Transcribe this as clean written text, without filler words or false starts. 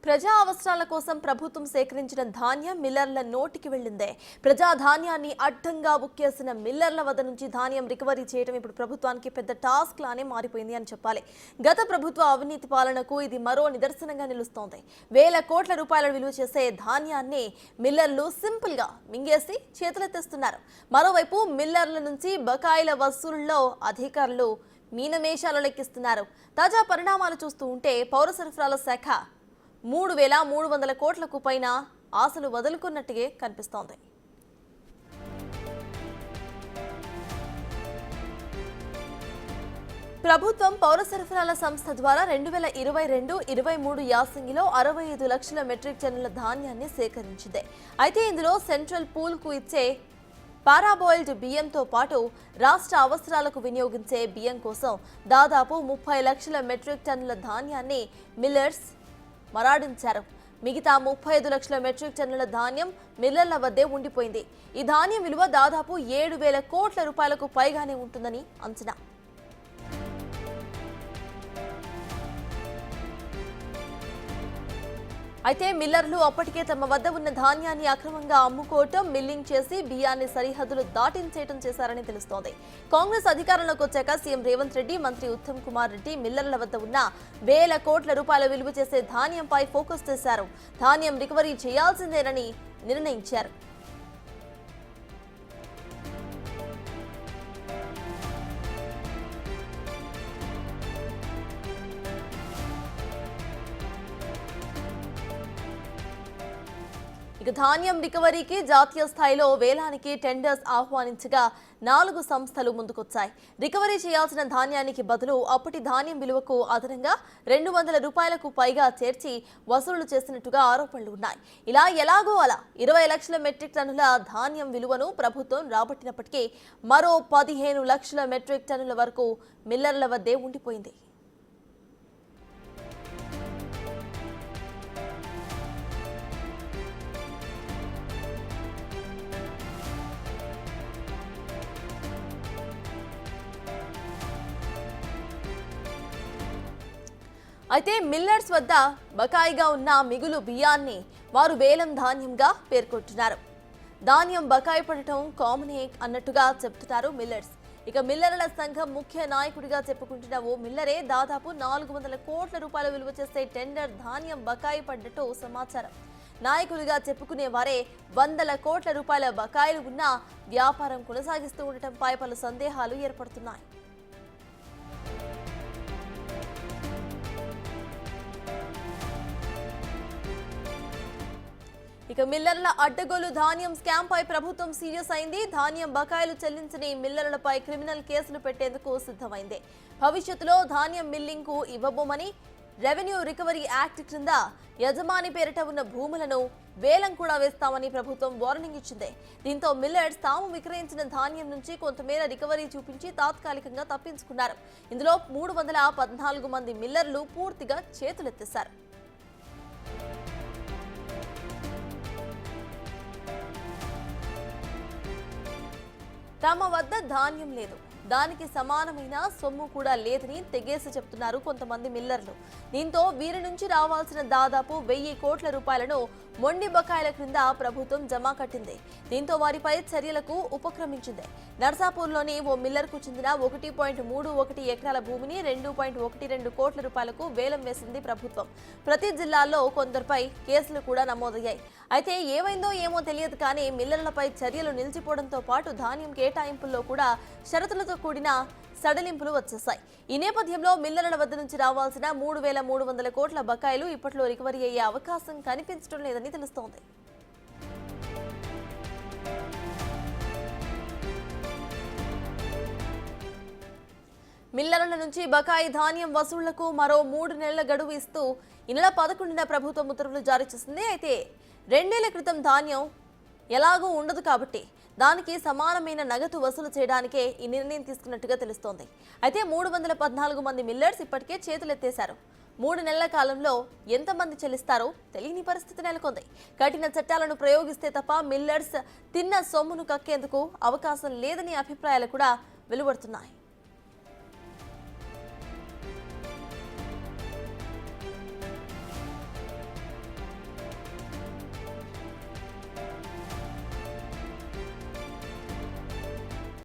ప్రజా అవసరాల కోసం ప్రభుత్వం సేకరించిన ధాన్యం మిల్లర్ల నోటికి వెళ్లిందే. ప్రజా ధాన్యాన్ని అడ్డంగా బుక్కేసిన మిల్లర్ల వద్ద నుంచి ధాన్యం రికవరీ చేయడం ఇప్పుడు ప్రభుత్వానికి పెద్ద టాస్క్ లానే మారిపోయింది అని చెప్పాలి. గత ప్రభుత్వ అవినీతి పాలనకు ఇది మరో నిదర్శనంగా నిలుస్తోంది. వేల కోట్ల రూపాయల విలువ చేసే ధాన్యాన్ని మిల్లర్లు సింపుల్ గా మింగేసి చేతులెత్తేస్తున్నారు. మరోవైపు మిల్లర్ల నుంచి బకాయిల వసూలులో అధికారులు మీనమేషాలు లెక్కిస్తున్నారు. తాజా పరిణామాలు చూస్తూ ఉంటే పౌర సరఫరాల శాఖ 3,300 కోట్లకు పైన ఆశలు వదులుకున్నట్టుగా కనిపిస్తోంది. ప్రభుత్వం పౌర సరఫరాల సంస్థ ద్వారా 2022-23 యాసంగిలో 65 లక్షల మెట్రిక్ టన్నుల ధాన్యాన్ని సేకరించింది. అయితే ఇందులో సెంట్రల్ పూల్ కు ఇచ్చే పారాబాయిల్డ్ బియ్యంతో పాటు రాష్ట్ర అవసరాలకు వినియోగించే బియ్యం కోసం దాదాపు 30 లక్షల మెట్రిక్ టన్నుల ధాన్యాన్ని మిల్లర్స్ మరాడించారు. మిగతా 35 లక్షల మెట్రిక్ టన్నుల ధాన్యం మిల్లర్ల వద్దే ఉండిపోయింది. ఈ ధాన్యం విలువ దాదాపు 7,000 కోట్ల రూపాయలకు పైగానే ఉంటుందని అంచనా. అయితే మిల్లర్లు అప్పటికే తమ వద్ద ఉన్న ధాన్యాన్ని అక్రమంగా అమ్ముకోవటం, మిల్లింగ్ చేసి బియ్యాన్ని సరిహద్దులు దాటించేయటం చేశారని తెలుస్తోంది. కాంగ్రెస్ అధికారంలోకి వచ్చాక సీఎం రేవంత్ రెడ్డి, మంత్రి ఉత్తమ్ కుమార్ రెడ్డి మిల్లర్ల వద్ద ఉన్న వేల కోట్ల రూపాయల విలువ చేసే ధాన్యంపై ఫోకస్ చేశారు. ధాన్యం రికవరీ చేయాల్సిందేనని నిర్ణయించారు. ఇక ధాన్యం రికవరీకి జాతీయ స్థాయిలో వేలానికి టెండర్స్ ఆహ్వానించగా 4 సంస్థలు ముందుకొచ్చాయి. రికవరీ చేయాల్సిన ధాన్యానికి బదులు అప్పటి ధాన్యం విలువకు అదనంగా 200 రూపాయలకు పైగా చేర్చి వసూలు చేసినట్టుగా ఆరోపణలు ఉన్నాయి. ఇలా ఎలాగో అలా 20 లక్షల మెట్రిక్ టన్నుల ధాన్యం విలువను ప్రభుత్వం రాబట్టినప్పటికీ మరో 15 లక్షల మెట్రిక్ టన్నుల వరకు మిల్లర్ల వద్దే ఉండిపోయింది. అయితే మిల్లర్స్ వద్ద బకాయిగా ఉన్న మిగులు బియ్యాన్ని వారు వేలం ధాన్యంగా పేర్కొంటున్నారు. ధాన్యం బకాయి పడటం కామనే అన్నట్టుగా చెప్తున్నారు మిల్లర్స్. ఇక మిల్లర్ల సంఘం ముఖ్య నాయకుడిగా చెప్పుకుంటున్న ఓ మిల్లరే దాదాపు 400 కోట్ల రూపాయల విలువ చేసే టెండర్ ధాన్యం బకాయి పడ్డట్టు సమాచారం. నాయకులుగా చెప్పుకునే వారే 100 కోట్ల రూపాయల బకాయిలు ఉన్న వ్యాపారం కొనసాగిస్తూ ఉండటంపై పలు సందేహాలు ఏర్పడుతున్నాయి. ఇక మిల్లర్ల అడ్డగోలు ధాన్యం స్కామ్ పై ప్రభుత్వం సీరియస్ అయింది. ధాన్యం బకాయిలు చెల్లించని మిల్లర్లపై క్రిమినల్ కేసులు పెట్టేందుకు సిద్ధమైంది. భవిష్యత్తులో ధాన్యం మిల్లింగ్ కు ఇవ్వబోమని రెవెన్యూ రికవరీ యాక్ట్ క్రింద యజమాని పేరిట ఉన్న భూములను వేలం కూడా వేస్తామని ప్రభుత్వం వార్నింగ్ ఇచ్చింది. దీంతో మిల్లర్స్ తాము విక్రయించిన ధాన్యం నుంచి కొంతమేర రికవరీ చూపించి తాత్కాలికంగా తప్పించుకున్నారు. ఇందులో 314 మంది మిల్లర్లు పూర్తిగా చేతులెత్తేశారు. తమ వద్ద ధాన్యం లేదు, దానికి సమానమైన సొమ్ము కూడా లేదని తెగేసి చెప్తున్నారు కొంతమంది మిల్లర్లు. దీంతో వీరి నుంచి రావాల్సిన దాదాపు 1000 కోట్ల రూపాయలను మొండి బకాయిల క్రింద ప్రభుత్వం జమా కట్టింది. దీంతో వారిపై చర్యలకు ఉపక్రమించింది. నర్సాపూర్లోని ఓ మిల్లర్కు చెందిన 1.31 ఎకరాల భూమిని 2.12 కోట్ల రూపాయలకు వేలం వేసింది ప్రభుత్వం. ప్రతి జిల్లాల్లో కొందరిపై కేసులు కూడా నమోదయ్యాయి. అయితే ఏమైందో ఏమో తెలియదు కానీ మిల్లర్లపై చర్యలు నిలిచిపోవడంతో పాటు ధాన్యం కేటాయింపుల్లో కూడా షరతులతో కూడిన సడలింపులు వచ్చేశాయి. ఈ నేపథ్యంలో మిల్లర్ల వద్ద నుంచి రావాల్సిన 3,300 కోట్ల బకాయిలు ఇప్పట్లో రికవరీ అయ్యే అవకాశం కనిపించడం లేదని తెలుస్తోంది. మిల్లర్ల నుంచి బకాయి ధాన్యం వసూళ్లకు మరో 3 నెలల గడువు ఇస్తూ ఈ నెల 11న ప్రభుత్వం ఉత్తర్వులు జారీ చేసింది. అయితే 2 నెలల క్రితం ధాన్యం ఎలాగూ ఉండదు కాబట్టి దానికి సమానమైన నగదు వసూలు చేయడానికే ఈ నిర్ణయం తీసుకున్నట్టుగా తెలుస్తోంది. అయితే 314 మంది మిల్లర్స్ ఇప్పటికే చేతులెత్తేశారు. 3 నెలల కాలంలో ఎంతమంది చెల్లిస్తారో తెలియని పరిస్థితి నెలకొంది. కఠిన చట్టాలను ప్రయోగిస్తే తప్ప మిల్లర్స్ తిన్న సొమ్మును కక్కేందుకు అవకాశం లేదని అభిప్రాయాలు కూడా వెలువడుతున్నాయి.